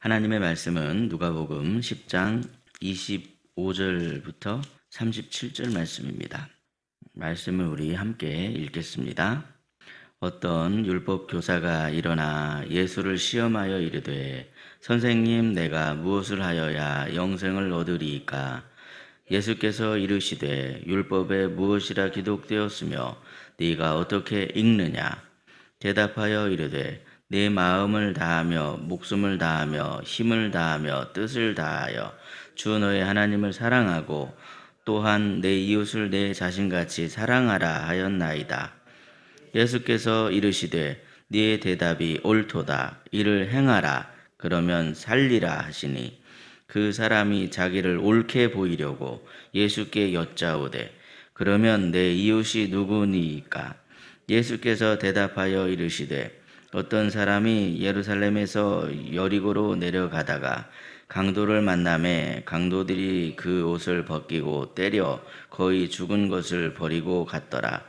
하나님의 말씀은 누가복음 10장 25절부터 37절 말씀입니다. 말씀을 우리 함께 읽겠습니다. 어떤 율법 교사가 일어나 예수를 시험하여 이르되 선생님, 내가 무엇을 하여야 영생을 얻으리이까? 예수께서 이르시되 율법에 무엇이라 기록되었으며 네가 어떻게 읽느냐? 대답하여 이르되 내 마음을 다하며 목숨을 다하며 힘을 다하며 뜻을 다하여 주 너의 하나님을 사랑하고 또한 내 이웃을 내 자신같이 사랑하라 하였나이다. 예수께서 이르시되 네 대답이 옳도다. 이를 행하라. 그러면 살리라 하시니 그 사람이 자기를 옳게 보이려고 예수께 여짜오되 그러면 내 이웃이 누구니이까? 예수께서 대답하여 이르시되 어떤 사람이 예루살렘에서 여리고로 내려가다가 강도를 만나매 강도들이 그 옷을 벗기고 때려 거의 죽은 것을 버리고 갔더라.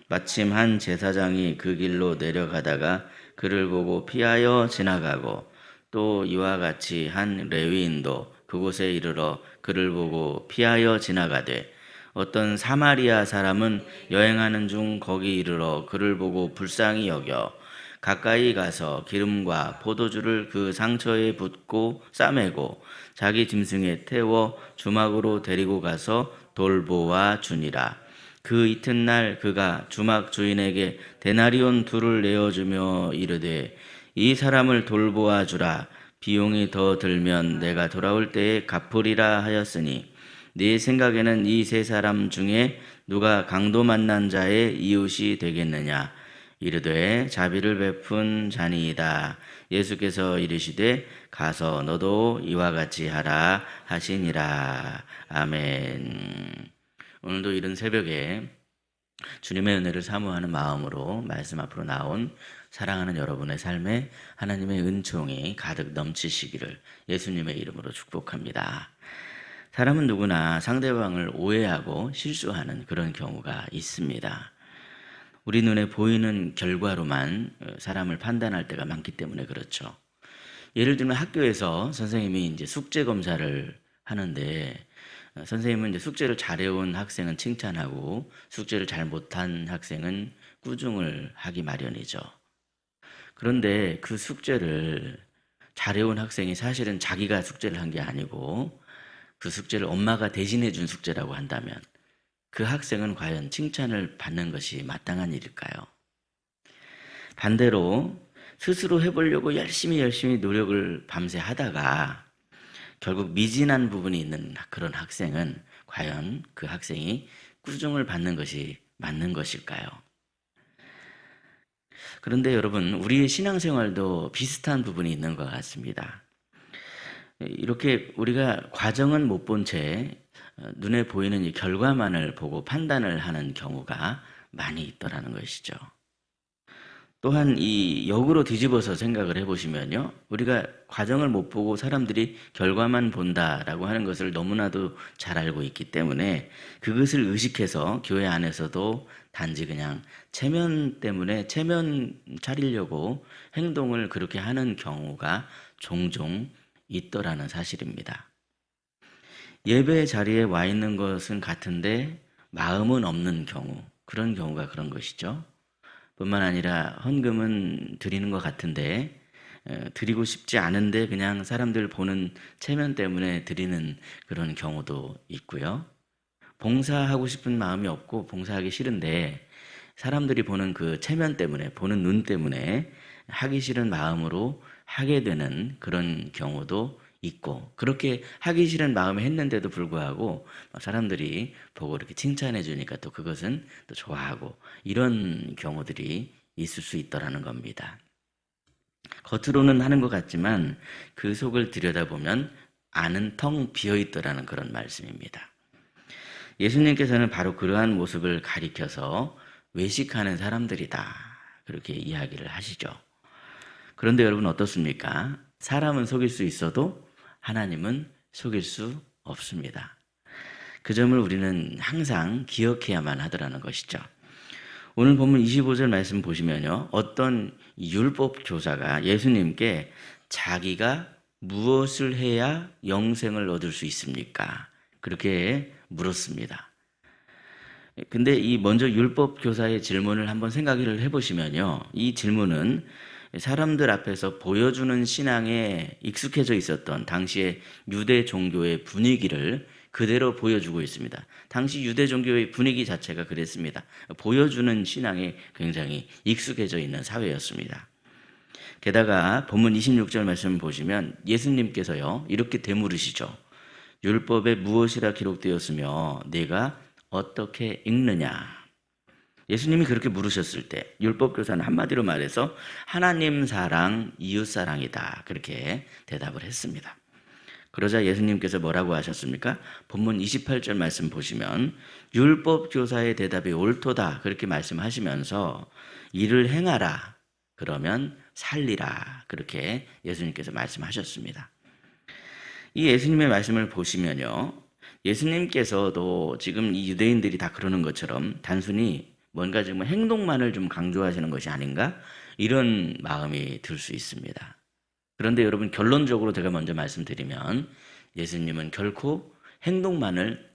마침 한 제사장이 그 길로 내려가다가 그를 보고 피하여 지나가고 또 이와 같이 한 레위인도 그곳에 이르러 그를 보고 피하여 지나가되 어떤 사마리아 사람은 여행하는 중 거기 이르러 그를 보고 불쌍히 여겨 가까이 가서 기름과 포도주를 그 상처에 붓고 싸매고 자기 짐승에 태워 주막으로 데리고 가서 돌보아 주니라. 그 이튿날 그가 주막 주인에게 데나리온 둘을 내어주며 이르되 이 사람을 돌보아 주라. 비용이 더 들면 내가 돌아올 때에 갚으리라 하였으니 네 생각에는 이 세 사람 중에 누가 강도 만난 자의 이웃이 되겠느냐? 이르되 자비를 베푼 자니이다. 예수께서 이르시되 가서 너도 이와 같이 하라 하시니라. 아멘. 오늘도 이른 새벽에 주님의 은혜를 사모하는 마음으로 말씀 앞으로 나온 사랑하는 여러분의 삶에 하나님의 은총이 가득 넘치시기를 예수님의 이름으로 축복합니다. 사람은 누구나 상대방을 오해하고 실수하는 그런 경우가 있습니다. 우리 눈에 보이는 결과로만 사람을 판단할 때가 많기 때문에 그렇죠. 예를 들면 학교에서 선생님이 이제 숙제 검사를 하는데 선생님은 이제 숙제를 잘해온 학생은 칭찬하고 숙제를 잘 못한 학생은 꾸중을 하기 마련이죠. 그런데 그 숙제를 잘해온 학생이 사실은 자기가 숙제를 한 게 아니고 그 숙제를 엄마가 대신해 준 숙제라고 한다면 그 학생은 과연 칭찬을 받는 것이 마땅한 일일까요? 반대로 스스로 해보려고 열심히 노력을 밤새 하다가 결국 미진한 부분이 있는 그런 학생은 과연 그 학생이 꾸중을 받는 것이 맞는 것일까요? 그런데 여러분, 우리의 신앙생활도 비슷한 부분이 있는 것 같습니다. 이렇게 우리가 과정은 못 본 채 눈에 보이는 이 결과만을 보고 판단을 하는 경우가 많이 있더라는 것이죠. 또한 이 역으로 뒤집어서 생각을 해보시면요. 우리가 과정을 못 보고 사람들이 결과만 본다라고 하는 것을 너무나도 잘 알고 있기 때문에 그것을 의식해서 교회 안에서도 단지 그냥 체면 때문에 체면 차리려고 행동을 그렇게 하는 경우가 종종 있더라는 사실입니다. 예배 자리에 와 있는 것은 같은데 마음은 없는 경우, 그런 경우가 그런 것이죠. 뿐만 아니라 헌금은 드리는 것 같은데 드리고 싶지 않은데 그냥 사람들 보는 체면 때문에 드리는 그런 경우도 있고요. 봉사하고 싶은 마음이 없고 봉사하기 싫은데 사람들이 보는 그 체면 때문에, 보는 눈 때문에 하기 싫은 마음으로 하게 되는 그런 경우도 있고, 그렇게 하기 싫은 마음에 했는데도 불구하고 사람들이 보고 이렇게 칭찬해 주니까 또 그것은 또 좋아하고, 이런 경우들이 있을 수 있더라는 겁니다. 겉으로는 하는 것 같지만 그 속을 들여다보면 안은 텅 비어 있더라는 그런 말씀입니다. 예수님께서는 바로 그러한 모습을 가리켜서 외식하는 사람들이다, 그렇게 이야기를 하시죠. 그런데 여러분 어떻습니까? 사람은 속일 수 있어도 하나님은 속일 수 없습니다. 그 점을 우리는 항상 기억해야만 하더라는 것이죠. 오늘 본문 25절 말씀 보시면요. 어떤 율법 교사가 예수님께 자기가 무엇을 해야 영생을 얻을 수 있습니까? 그렇게 물었습니다. 근데 이 먼저 율법 교사의 질문을 한번 생각을 해보시면요. 이 질문은 사람들 앞에서 보여주는 신앙에 익숙해져 있었던 당시의 유대 종교의 분위기를 그대로 보여주고 있습니다. 당시 유대 종교의 분위기 자체가 그랬습니다. 보여주는 신앙에 굉장히 익숙해져 있는 사회였습니다. 게다가 본문 26절 말씀 보시면 예수님께서요 이렇게 되물으시죠. 율법에 무엇이라 기록되었으며 네가 어떻게 읽느냐? 예수님이 그렇게 물으셨을 때 율법교사는 한마디로 말해서 하나님 사랑, 이웃 사랑이다. 그렇게 대답을 했습니다. 그러자 예수님께서 뭐라고 하셨습니까? 본문 28절 말씀 보시면 율법교사의 대답이 옳도다. 그렇게 말씀하시면서 이를 행하라. 그러면 살리라. 그렇게 예수님께서 말씀하셨습니다. 이 예수님의 말씀을 보시면요. 예수님께서도 지금 이 유대인들이 다 그러는 것처럼 단순히 뭔가 지금 행동만을 좀 강조하시는 것이 아닌가? 이런 마음이 들 수 있습니다. 그런데 여러분 결론적으로 제가 먼저 말씀드리면 예수님은 결코 행동만을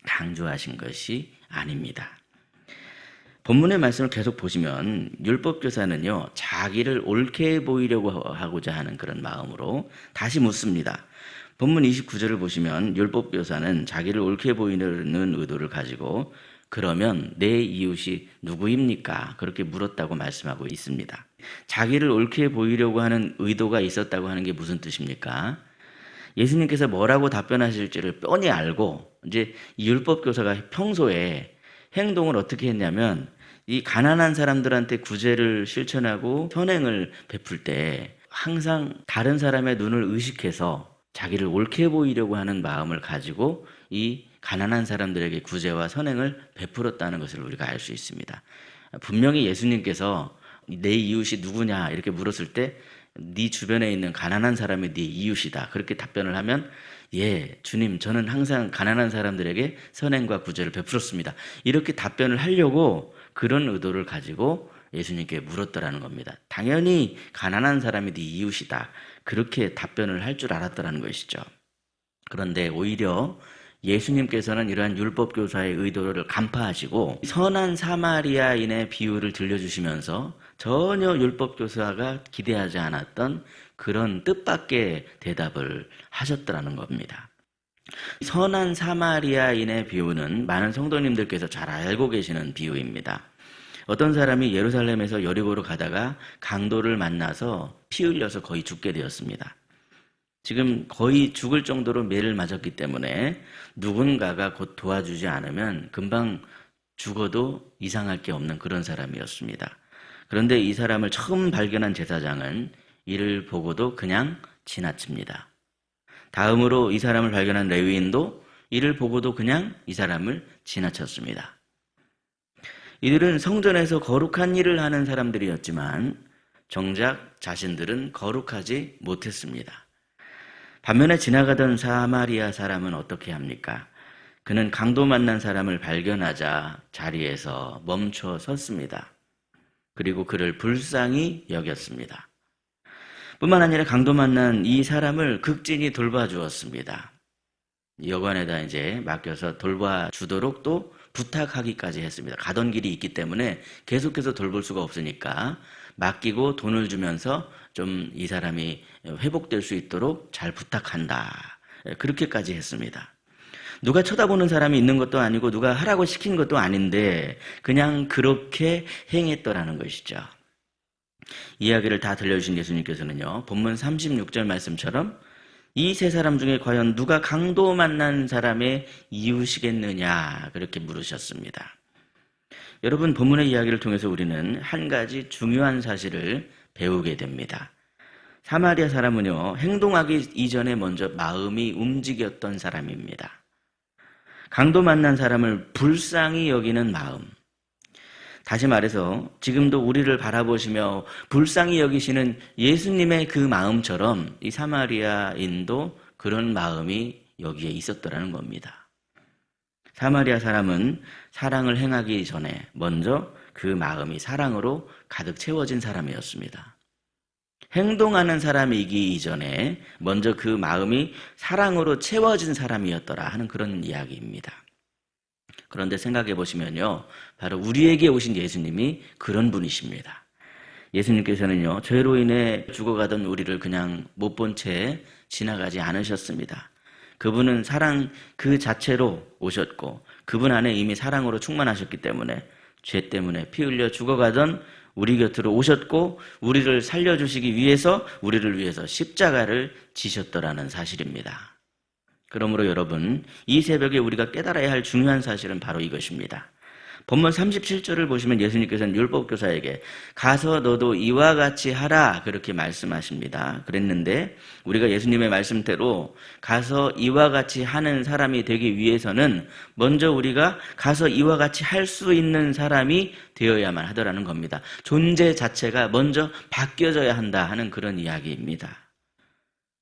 강조하신 것이 아닙니다. 본문의 말씀을 계속 보시면 율법교사는요 자기를 옳게 보이려고 하고자 하는 그런 마음으로 다시 묻습니다. 본문 29절을 보시면 율법교사는 자기를 옳게 보이는 의도를 가지고 그러면 내 이웃이 누구입니까? 그렇게 물었다고 말씀하고 있습니다. 자기를 옳게 보이려고 하는 의도가 있었다고 하는 게 무슨 뜻입니까? 예수님께서 뭐라고 답변하실지를 뻔히 알고 이제 이 율법교사가 평소에 행동을 어떻게 했냐면 이 가난한 사람들한테 구제를 실천하고 선행을 베풀 때 항상 다른 사람의 눈을 의식해서 자기를 옳게 보이려고 하는 마음을 가지고 이 가난한 사람들에게 구제와 선행을 베풀었다는 것을 우리가 알 수 있습니다. 분명히 예수님께서 내 이웃이 누구냐 이렇게 물었을 때 네 주변에 있는 가난한 사람이 네 이웃이다 그렇게 답변을 하면 예 주님 저는 항상 가난한 사람들에게 선행과 구제를 베풀었습니다 이렇게 답변을 하려고 그런 의도를 가지고 예수님께 물었더라는 겁니다. 당연히 가난한 사람이 네 이웃이다 그렇게 답변을 할 줄 알았더라는 것이죠. 그런데 오히려 예수님께서는 이러한 율법교사의 의도를 간파하시고 선한 사마리아인의 비유를 들려주시면서 전혀 율법교사가 기대하지 않았던 그런 뜻밖의 대답을 하셨더라는 겁니다. 선한 사마리아인의 비유는 많은 성도님들께서 잘 알고 계시는 비유입니다. 어떤 사람이 예루살렘에서 여리고로 가다가 강도를 만나서 피 흘려서 거의 죽게 되었습니다. 지금 거의 죽을 정도로 매를 맞았기 때문에 누군가가 곧 도와주지 않으면 금방 죽어도 이상할 게 없는 그런 사람이었습니다. 그런데 이 사람을 처음 발견한 제사장은 이를 보고도 그냥 지나칩니다. 다음으로 이 사람을 발견한 레위인도 이를 보고도 그냥 이 사람을 지나쳤습니다. 이들은 성전에서 거룩한 일을 하는 사람들이었지만 정작 자신들은 거룩하지 못했습니다. 반면에 지나가던 사마리아 사람은 어떻게 합니까? 그는 강도 만난 사람을 발견하자 자리에서 멈춰 섰습니다. 그리고 그를 불쌍히 여겼습니다. 뿐만 아니라 강도 만난 이 사람을 극진히 돌봐주었습니다. 여관에다 이제 맡겨서 돌봐주도록 또 부탁하기까지 했습니다. 가던 길이 있기 때문에 계속해서 돌볼 수가 없으니까 맡기고 돈을 주면서 좀 이 사람이 회복될 수 있도록 잘 부탁한다. 그렇게까지 했습니다. 누가 쳐다보는 사람이 있는 것도 아니고 누가 하라고 시킨 것도 아닌데 그냥 그렇게 행했더라는 것이죠. 이야기를 다 들려주신 예수님께서는요. 본문 36절 말씀처럼 이 세 사람 중에 과연 누가 강도 만난 사람의 이웃이겠느냐 그렇게 물으셨습니다. 여러분 본문의 이야기를 통해서 우리는 한 가지 중요한 사실을 배우게 됩니다. 사마리아 사람은요 행동하기 이전에 먼저 마음이 움직였던 사람입니다. 강도 만난 사람을 불쌍히 여기는 마음. 다시 말해서 지금도 우리를 바라보시며 불쌍히 여기시는 예수님의 그 마음처럼 이 사마리아인도 그런 마음이 여기에 있었더라는 겁니다. 사마리아 사람은 사랑을 행하기 전에 먼저 그 마음이 사랑으로 가득 채워진 사람이었습니다. 행동하는 사람이기 이전에 먼저 그 마음이 사랑으로 채워진 사람이었더라 하는 그런 이야기입니다. 그런데 생각해 보시면요, 바로 우리에게 오신 예수님이 그런 분이십니다. 예수님께서는요, 죄로 인해 죽어가던 우리를 그냥 못 본 채 지나가지 않으셨습니다. 그분은 사랑 그 자체로 오셨고, 그분 안에 이미 사랑으로 충만하셨기 때문에 죄 때문에 피 흘려 죽어가던 우리 곁으로 오셨고, 우리를 살려주시기 위해서, 우리를 위해서 십자가를 지셨더라는 사실입니다. 그러므로 여러분, 이 새벽에 우리가 깨달아야 할 중요한 사실은 바로 이것입니다. 본문 37절을 보시면 예수님께서는 율법교사에게 가서 너도 이와 같이 하라 그렇게 말씀하십니다. 그랬는데 우리가 예수님의 말씀대로 가서 이와 같이 하는 사람이 되기 위해서는 먼저 우리가 가서 이와 같이 할 수 있는 사람이 되어야만 하더라는 겁니다. 존재 자체가 먼저 바뀌어져야 한다 하는 그런 이야기입니다.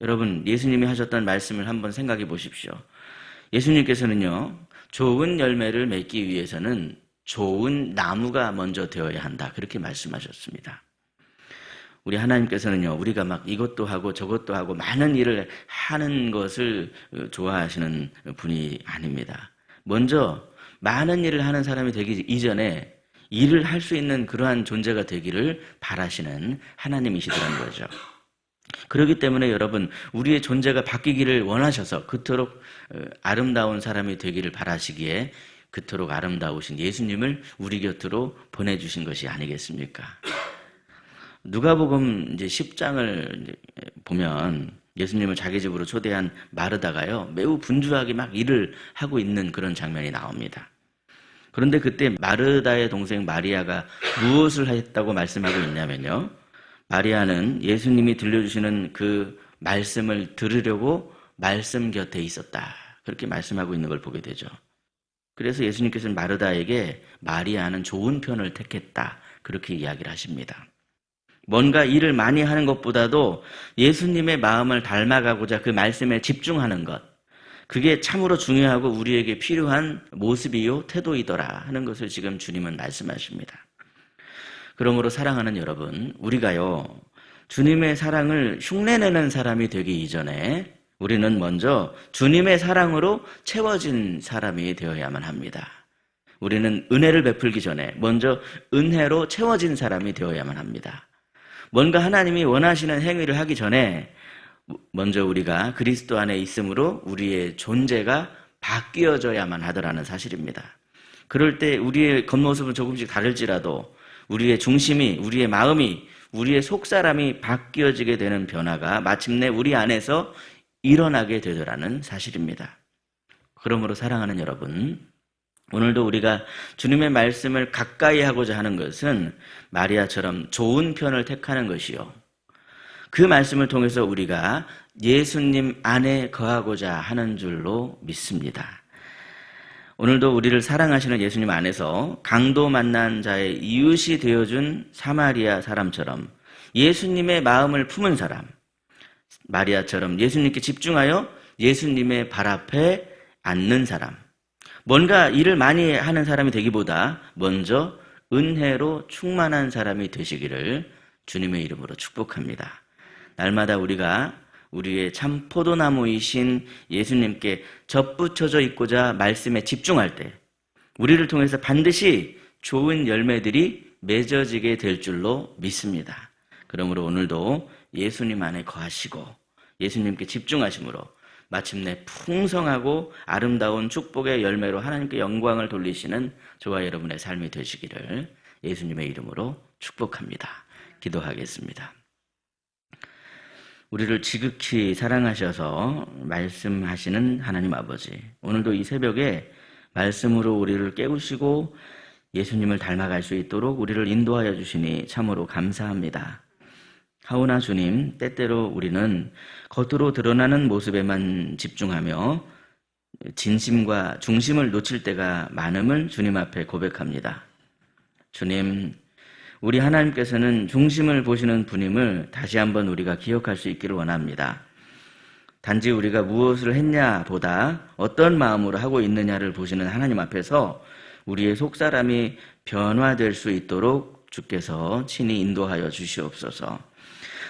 여러분, 예수님이 하셨던 말씀을 한번 생각해 보십시오. 예수님께서는요, 좋은 열매를 맺기 위해서는 좋은 나무가 먼저 되어야 한다 그렇게 말씀하셨습니다. 우리 하나님께서는요, 우리가 막 이것도 하고 저것도 하고 많은 일을 하는 것을 좋아하시는 분이 아닙니다. 먼저 많은 일을 하는 사람이 되기 이전에 일을 할 수 있는 그러한 존재가 되기를 바라시는 하나님이시더라는 거죠. 그렇기 때문에 여러분, 우리의 존재가 바뀌기를 원하셔서 그토록 아름다운 사람이 되기를 바라시기에 그토록 아름다우신 예수님을 우리 곁으로 보내주신 것이 아니겠습니까? 누가복음 이제 10장을 보면 예수님을 자기 집으로 초대한 마르다가요, 매우 분주하게 막 일을 하고 있는 그런 장면이 나옵니다. 그런데 그때 마르다의 동생 마리아가 무엇을 했다고 말씀하고 있냐면요, 마리아는 예수님이 들려주시는 그 말씀을 들으려고 말씀 곁에 있었다 그렇게 말씀하고 있는 걸 보게 되죠. 그래서 예수님께서는 마르다에게 마리아는 좋은 편을 택했다 그렇게 이야기를 하십니다. 뭔가 일을 많이 하는 것보다도 예수님의 마음을 닮아가고자 그 말씀에 집중하는 것, 그게 참으로 중요하고 우리에게 필요한 모습이요 태도이더라 하는 것을 지금 주님은 말씀하십니다. 그러므로 사랑하는 여러분, 우리가요, 주님의 사랑을 흉내내는 사람이 되기 이전에 우리는 먼저 주님의 사랑으로 채워진 사람이 되어야만 합니다. 우리는 은혜를 베풀기 전에 먼저 은혜로 채워진 사람이 되어야만 합니다. 뭔가 하나님이 원하시는 행위를 하기 전에 먼저 우리가 그리스도 안에 있음으로 우리의 존재가 바뀌어져야만 하더라는 사실입니다. 그럴 때 우리의 겉모습은 조금씩 다를지라도 우리의 중심이, 우리의 마음이, 우리의 속사람이 바뀌어지게 되는 변화가 마침내 우리 안에서 일어나게 되더라는 사실입니다. 그러므로 사랑하는 여러분, 오늘도 우리가 주님의 말씀을 가까이 하고자 하는 것은 마리아처럼 좋은 편을 택하는 것이요, 그 말씀을 통해서 우리가 예수님 안에 거하고자 하는 줄로 믿습니다. 오늘도 우리를 사랑하시는 예수님 안에서 강도 만난 자의 이웃이 되어준 사마리아 사람처럼 예수님의 마음을 품은 사람, 마리아처럼 예수님께 집중하여 예수님의 발 앞에 앉는 사람, 뭔가 일을 많이 하는 사람이 되기보다 먼저 은혜로 충만한 사람이 되시기를 주님의 이름으로 축복합니다. 날마다 우리가 우리의 참 포도나무이신 예수님께 접붙여져 있고자 말씀에 집중할 때 우리를 통해서 반드시 좋은 열매들이 맺어지게 될 줄로 믿습니다. 그러므로 오늘도 예수님 안에 거하시고 예수님께 집중하심으로 마침내 풍성하고 아름다운 축복의 열매로 하나님께 영광을 돌리시는 저와 여러분의 삶이 되시기를 예수님의 이름으로 축복합니다. 기도하겠습니다. 우리를 지극히 사랑하셔서 말씀하시는 하나님 아버지, 오늘도 이 새벽에 말씀으로 우리를 깨우시고 예수님을 닮아갈 수 있도록 우리를 인도하여 주시니 참으로 감사합니다. 하오나 주님, 때때로 우리는 겉으로 드러나는 모습에만 집중하며 진심과 중심을 놓칠 때가 많음을 주님 앞에 고백합니다. 주님, 우리 하나님께서는 중심을 보시는 분임을 다시 한번 우리가 기억할 수 있기를 원합니다. 단지 우리가 무엇을 했냐 보다 어떤 마음으로 하고 있느냐를 보시는 하나님 앞에서 우리의 속사람이 변화될 수 있도록 주께서 친히 인도하여 주시옵소서.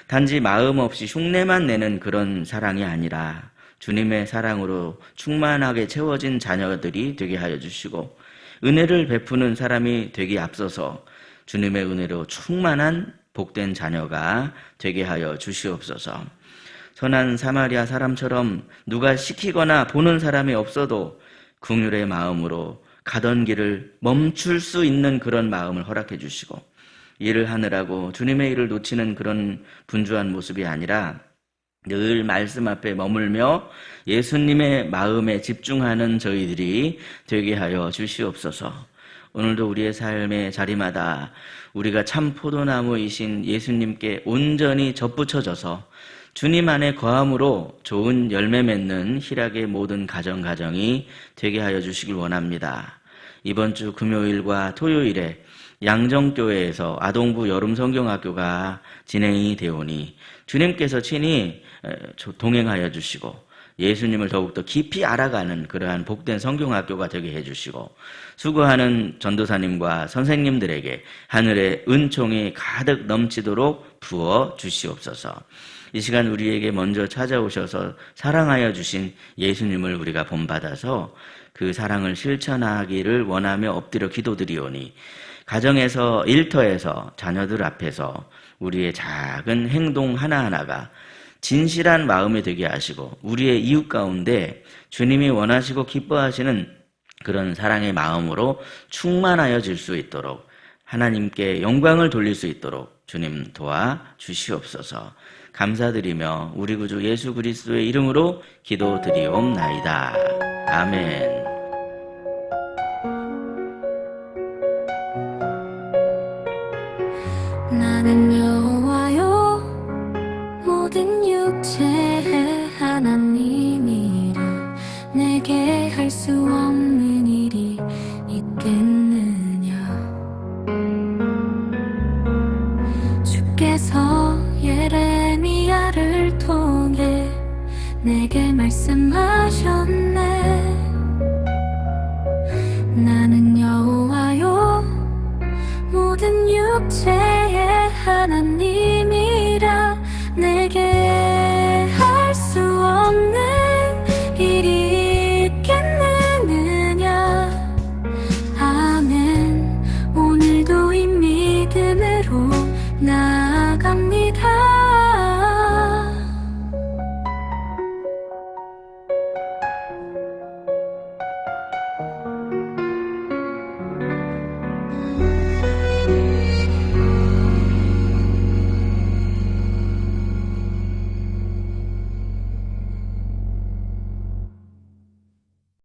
단지 마음 없이 흉내만 내는 그런 사랑이 아니라 주님의 사랑으로 충만하게 채워진 자녀들이 되게 하여 주시고, 은혜를 베푸는 사람이 되기 앞서서 주님의 은혜로 충만한 복된 자녀가 되게 하여 주시옵소서. 선한 사마리아 사람처럼 누가 시키거나 보는 사람이 없어도 긍휼의 마음으로 가던 길을 멈출 수 있는 그런 마음을 허락해 주시고, 일을 하느라고 주님의 일을 놓치는 그런 분주한 모습이 아니라 늘 말씀 앞에 머물며 예수님의 마음에 집중하는 저희들이 되게 하여 주시옵소서. 오늘도 우리의 삶의 자리마다 우리가 참 포도나무이신 예수님께 온전히 접붙여져서 주님 안에 거함으로 좋은 열매 맺는 희락의 모든 가정이 되게 하여 주시길 원합니다. 이번 주 금요일과 토요일에 양정교회에서 아동부 여름성경학교가 진행이 되오니 주님께서 친히 동행하여 주시고 예수님을 더욱더 깊이 알아가는 그러한 복된 성경학교가 되게 해주시고, 수고하는 전도사님과 선생님들에게 하늘의 은총이 가득 넘치도록 부어 주시옵소서. 이 시간 우리에게 먼저 찾아오셔서 사랑하여 주신 예수님을 우리가 본받아서 그 사랑을 실천하기를 원하며 엎드려 기도드리오니, 가정에서, 일터에서, 자녀들 앞에서 우리의 작은 행동 하나하나가 진실한 마음이 되게 하시고, 우리의 이웃 가운데 주님이 원하시고 기뻐하시는 그런 사랑의 마음으로 충만하여질 수 있도록, 하나님께 영광을 돌릴 수 있도록 주님 도와 주시옵소서. 감사드리며 우리 구주 예수 그리스도의 이름으로 기도드리옵나이다. 아멘. 나는 여호와여 모든 육체의 하나님이라. 내게 할 수 없는 일이 있겠느냐. 주께서 예레미야를 통해 내게 말씀하셨네.